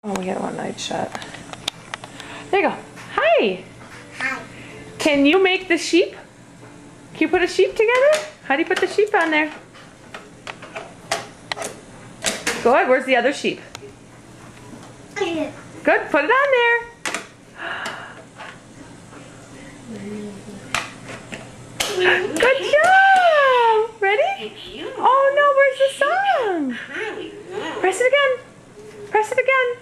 Oh, we got one night shot. There you go. Hi. Hi. Can you make the sheep? Can you put a sheep together? How do you put the sheep on there? Good. Where's the other sheep? Good. Put it on there. Good job. Ready? Oh no, where's the song? Press it again. Press it again.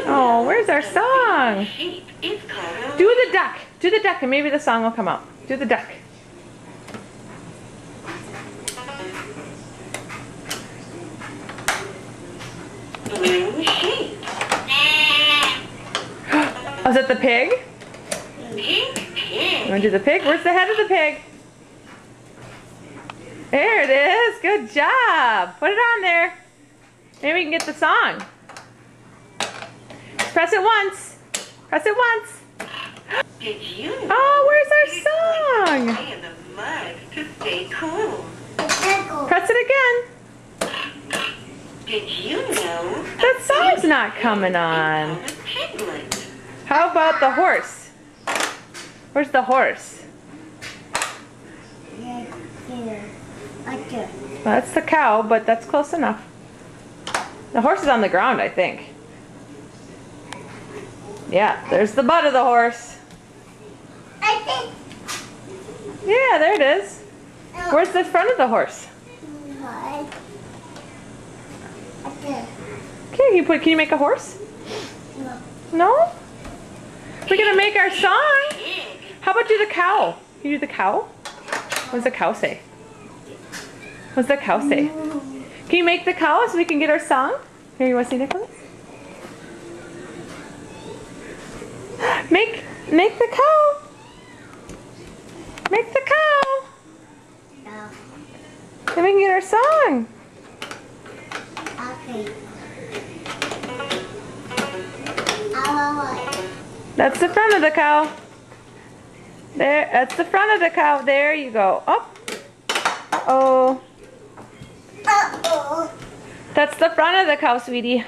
Oh, where's our song? Do the duck. Do the duck and maybe the song will come out. Do the duck. Oh, is that the pig? You want to do the pig? Where's the head of the pig? There it is. Good job. Put it on there. Maybe we can get the song. Press it once. Press it once. Oh, where's our song? Press it again. That song's not coming on. How about the horse? Where's the horse? That's the cow, but that's close enough. The horse is on the ground, I think. Yeah, there's the butt of the horse. Yeah, there it is. Where's the front of the horse? Okay, can you make a horse? No? We're gonna make our song. How about do the cow? Can you do the cow? What does the cow say? What does the cow say? Can you make the cow so we can get our song? Here, you want to see Nicholas? Make the cow. Make the cow. No. Then we can get our song. Okay. That's the front of the cow. There, that's the front of the cow. There you go. Oh. Uh-oh. Uh-oh. That's the front of the cow, sweetie.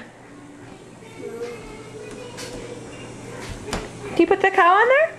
Can you put the cow on there?